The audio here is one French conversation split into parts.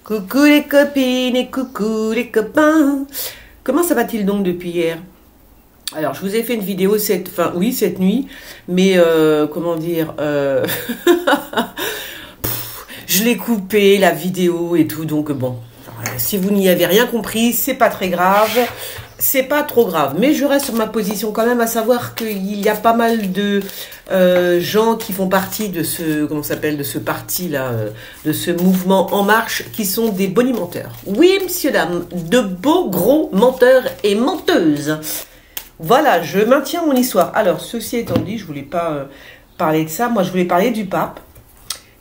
Coucou les copines et coucou les copains. Comment ça va-t-il donc depuis hier? Alors, je vous ai fait une vidéo cette nuit, mais comment dire, je l'ai coupé la vidéo et tout, donc bon, si vous n'y avez rien compris, c'est pas très grave, c'est pas trop grave, mais je reste sur ma position quand même, à savoir qu'il y a pas mal de gens qui font partie de ce, comment ça s'appelle, de ce parti là, de ce mouvement En Marche, qui sont des bonimenteurs. Oui, messieurs, dames, de beaux gros menteurs et menteuses. Voilà, je maintiens mon histoire. Alors, ceci étant dit, je voulais pas parler de ça. Moi, je voulais parler du pape.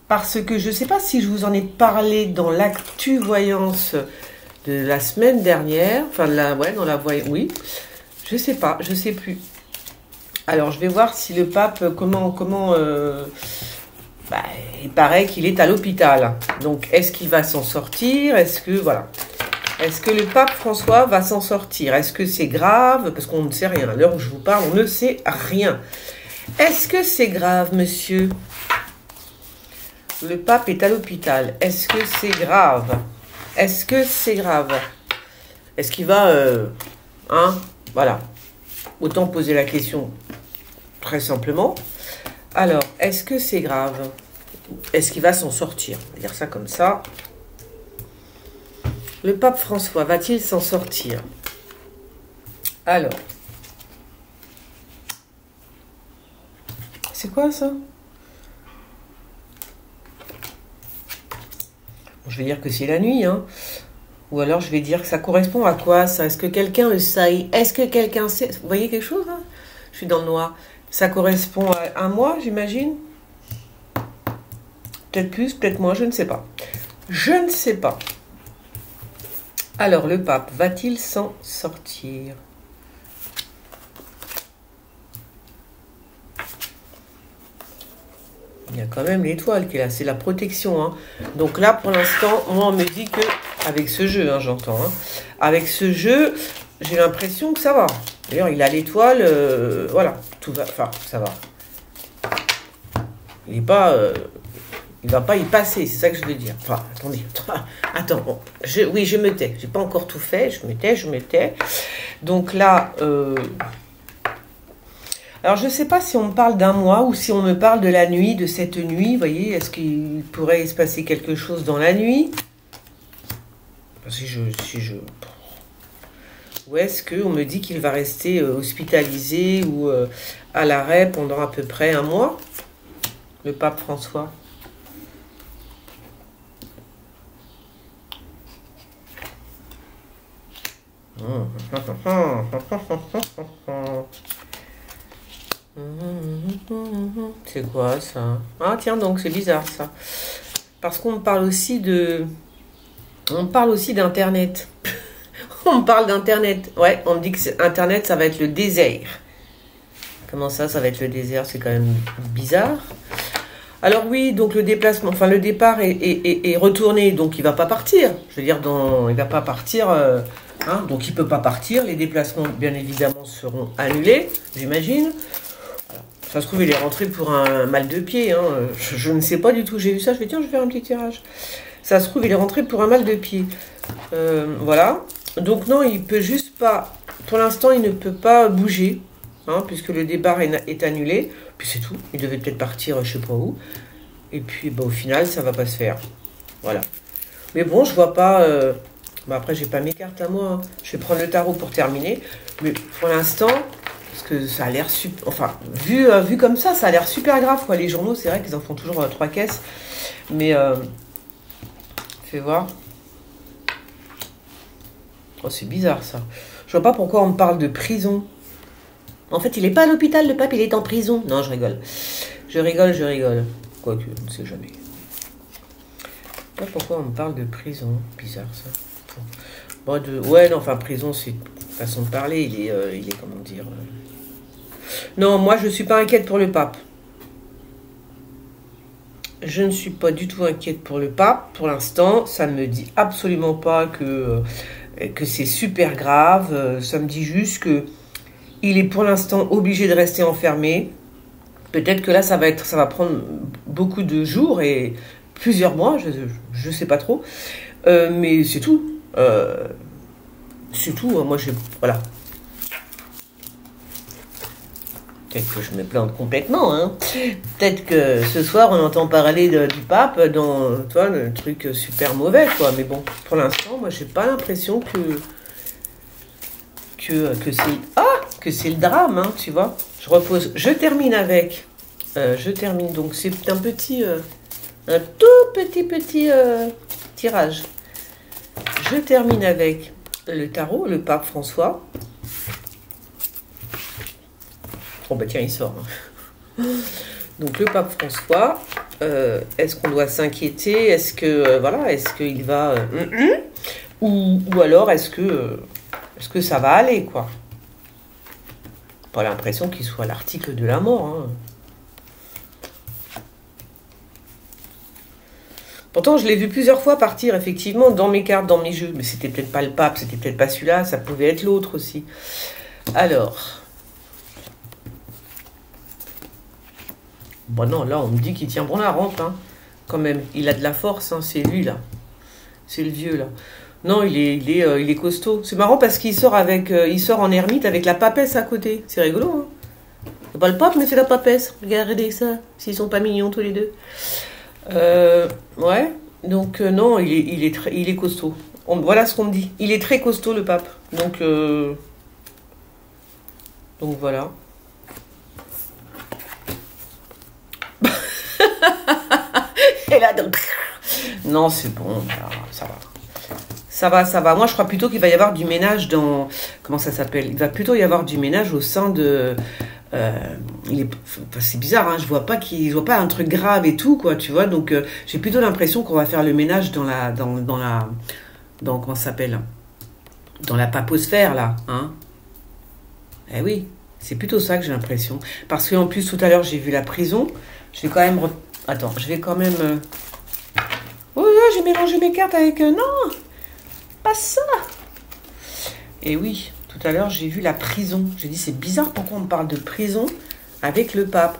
Parce que je ne sais pas si je vous en ai parlé dans l'actu voyance de la semaine dernière. Enfin, dans la voyance, oui. Je sais pas, je sais plus. Alors, je vais voir si le pape, il paraît qu'il est à l'hôpital. Donc, est-ce qu'il va s'en sortir? Est-ce que, voilà. Est-ce que le pape François va s'en sortir? Est-ce que c'est grave? Parce qu'on ne sait rien. À l'heure où je vous parle, on ne sait rien. Est-ce que c'est grave, monsieur? Le pape est à l'hôpital. Est-ce que c'est grave? Est-ce que c'est grave? Est-ce qu'il va... voilà. Autant poser la question très simplement. Alors, est-ce que c'est grave? Est-ce qu'il va s'en sortir? On va dire ça comme ça. Le pape François va-t-il s'en sortir? Alors, c'est quoi ça? Je vais dire que c'est la nuit, hein. Ou alors je vais dire que ça correspond à quoi ça? Est-ce que quelqu'un le sait? Est-ce que quelqu'un sait? Vous voyez quelque chose là? Je suis dans le noir. Ça correspond à un mois, j'imagine? Peut-être plus, peut-être moins, je ne sais pas. Je ne sais pas. Alors, le pape va-t-il s'en sortir? Il y a quand même l'étoile qui est là, c'est la protection. Hein. Donc là, pour l'instant, moi, on me dit que, avec ce jeu, hein, j'entends, hein, avec ce jeu, j'ai l'impression que ça va. D'ailleurs, il a l'étoile, voilà, tout va, enfin, ça va. Il n'est pas... il ne va pas y passer, c'est ça que je veux dire. Enfin, attendez. Attends, bon, oui, je me tais. Je n'ai pas encore tout fait. Je me tais. Donc là, alors je ne sais pas si on me parle d'un mois ou si on me parle de la nuit, de cette nuit. Vous voyez, est-ce qu'il pourrait se passer quelque chose dans la nuit? Ou est-ce qu'on me dit qu'il va rester hospitalisé ou à l'arrêt pendant à peu près un mois? Le pape François. C'est quoi ça? Ah tiens, donc c'est bizarre ça. Parce qu'on parle aussi de... On parle aussi d'internet. On parle d'internet. Ouais, on me dit que internet ça va être le désert. Comment ça va être le désert? C'est quand même bizarre. Alors oui, donc le déplacement, enfin le départ est retourné, donc il va pas partir. Je veux dire, il va pas partir... donc il ne peut pas partir. Les déplacements, bien évidemment, seront annulés, j'imagine. Ça se trouve, il est rentré pour un mal de pied. Hein. Je ne sais pas du tout. J'ai vu ça, je vais dire, je vais faire un petit tirage. Ça se trouve, il est rentré pour un mal de pied. Voilà. Donc non, il peut juste pas... Pour l'instant, il ne peut pas bouger, hein, puisque le départ est annulé. Puis c'est tout. Il devait peut-être partir, je ne sais pas où. Et puis, au final, ça ne va pas se faire. Voilà. Mais bon, je vois pas... après, j'ai pas mes cartes à moi. Hein. Je vais prendre le tarot pour terminer. Mais pour l'instant, parce que ça a l'air super... Enfin, vu comme ça a l'air super grave, quoi. Les journaux, c'est vrai qu'ils en font toujours 3 caisses. Mais, fais voir. Oh, c'est bizarre, ça. Je vois pas pourquoi on me parle de prison. En fait, il est pas à l'hôpital, le pape, il est en prison. Non, je rigole. Je rigole. Quoique, on ne sait jamais. Je sais pas pourquoi on me parle de prison. Bizarre, ça. Bon, ouais, non, enfin, prison, c'est une façon de parler. Il est comment dire... Non, moi, je ne suis pas inquiète pour le pape. Je ne suis pas du tout inquiète pour le pape. Pour l'instant, ça ne me dit absolument pas que c'est super grave. Ça me dit juste que il est pour l'instant obligé de rester enfermé. Peut-être que là, ça va prendre beaucoup de jours et plusieurs mois, je sais pas trop. Mais c'est tout. C'est tout. Moi, voilà. Peut-être que je me plante complètement, hein. Peut-être que ce soir, on entend parler du pape dans, toi, le truc super mauvais, quoi. Mais bon, pour l'instant, moi, j'ai pas l'impression que c'est le drame, hein, tu vois. Je repose. Je termine avec. Donc c'est un tout petit tirage. Je termine avec le tarot, le pape François. Oh bah tiens, il sort. Donc le pape François, est-ce qu'on doit s'inquiéter? Est-ce que est-ce qu'il va ou alors est-ce que ça va aller, quoi? Pas l'impression qu'il soit l'article de la mort, hein. Pourtant, je l'ai vu plusieurs fois partir, effectivement, dans mes cartes, dans mes jeux. Mais c'était peut-être pas le pape, c'était peut-être pas celui-là, ça pouvait être l'autre aussi. Alors. Bon non, là, on me dit qu'il tient bon la rampe, hein, quand même. Il a de la force, hein, c'est lui, là. C'est le vieux, là. Non, il est costaud. C'est marrant parce qu'il sort en ermite avec la papesse à côté. C'est rigolo, hein. C'est pas le pape, mais c'est la papesse. Regardez ça, s'ils sont pas mignons tous les deux. Ouais, donc non, il est costaud. Voilà ce qu'on me dit. Il est très costaud, le pape. Donc voilà. Et là, donc... Non, c'est bon, ça va. Ça va. Moi, je crois plutôt qu'il va y avoir du ménage dans... Comment ça s'appelle? Il va plutôt y avoir du ménage au sein de... c'est bizarre, hein, je vois pas un truc grave et tout, quoi, tu vois. Donc, j'ai plutôt l'impression qu'on va faire le ménage dans comment ça s'appelle? Dans la paposphère, là, hein. Eh oui, c'est plutôt ça que j'ai l'impression. Parce qu'en plus, tout à l'heure, j'ai vu la prison. Je vais quand même... Attends, je vais quand même... Oh, j'ai mélangé mes cartes avec... Non, pas ça. Et oui, tout à l'heure, j'ai vu la prison. J'ai dit, c'est bizarre, pourquoi on me parle de prison avec le pape?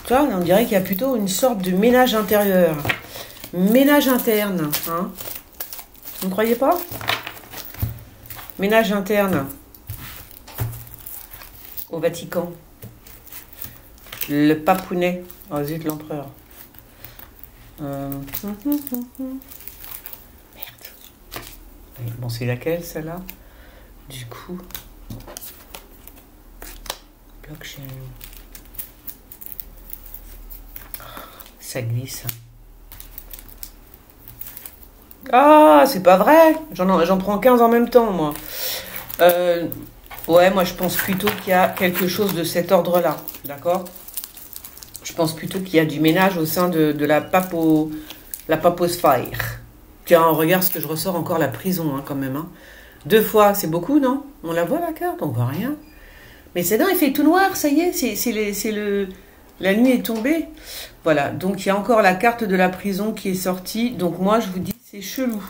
Là, on dirait qu'il y a plutôt une sorte de ménage intérieur. Ménage interne, hein. Vous ne croyez pas? Ménage interne au Vatican. Le papounet. Oh zut, l'empereur. Merde. Bon, c'est laquelle, celle-là? Du coup... Blockchain. Ça glisse. Ah, c'est pas vrai. J'en prends 15 en même temps, moi. Ouais, moi, je pense plutôt qu'il y a quelque chose de cet ordre-là. D'accord? Je pense plutôt qu'il y a du ménage au sein de la paposphère. Tiens, regarde ce que je ressors encore, la prison, hein, quand même. Hein. 2 fois, c'est beaucoup, non? On la voit, la carte, on voit rien. Mais c'est dingue, il fait tout noir, ça y est, la nuit est tombée. Voilà, donc il y a encore la carte de la prison qui est sortie. Donc moi, je vous dis, c'est chelou.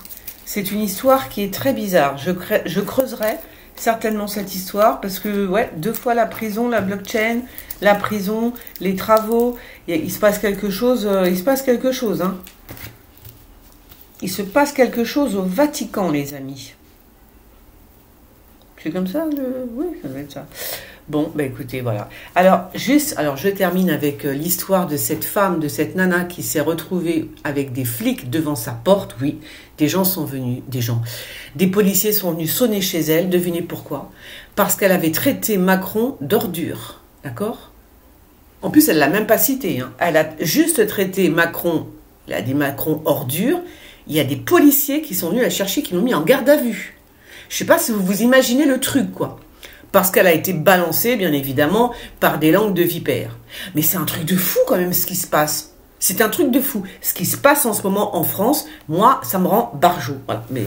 C'est une histoire qui est très bizarre. Je creuserai certainement cette histoire parce que, ouais, 2 fois la prison, la blockchain, la prison, les travaux, il se passe quelque chose, hein. Il se passe quelque chose au Vatican, les amis. C'est comme ça, oui, ça doit être ça. Bon, bah écoutez, voilà. Alors, je termine avec l'histoire de cette femme, de cette nana qui s'est retrouvée avec des flics devant sa porte. Oui, des policiers sont venus sonner chez elle. Devinez pourquoi? Parce qu'elle avait traité Macron d'ordure. D'accord? En plus, elle l'a même pas cité. Hein. Elle a juste traité Macron. Elle a dit Macron ordure. Il y a des policiers qui sont venus la chercher, qui l'ont mis en garde à vue. Je sais pas si vous vous imaginez le truc, quoi. Parce qu'elle a été balancée, bien évidemment, par des langues de vipère. Mais c'est un truc de fou, quand même, ce qui se passe. C'est un truc de fou. Ce qui se passe en ce moment en France, moi, ça me rend barjot. Voilà. Mais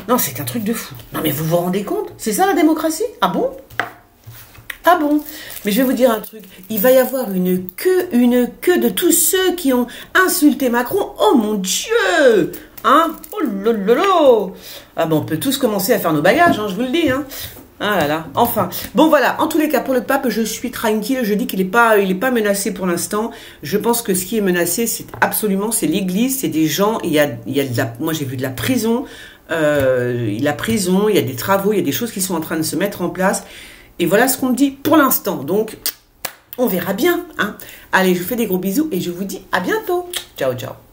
non, c'est un truc de fou. Non, mais vous vous rendez compte? C'est ça, la démocratie? Ah bon? Ah bon? Mais je vais vous dire un truc. Il va y avoir une queue de tous ceux qui ont insulté Macron. Oh, mon Dieu! Hein? Oh lololo! Ah bon, on peut tous commencer à faire nos bagages, hein, je vous le dis, hein. Ah là là, enfin. Bon voilà, en tous les cas, pour le pape, je suis tranquille. Je dis qu'il il est pas menacé pour l'instant. Je pense que ce qui est menacé, c'est absolument, c'est l'Église, c'est des gens. Il y a moi j'ai vu de la prison, il y a des travaux, il y a des choses qui sont en train de se mettre en place. Et voilà ce qu'on me dit pour l'instant. Donc, on verra bien. Hein. Allez, je vous fais des gros bisous et je vous dis à bientôt. Ciao, ciao.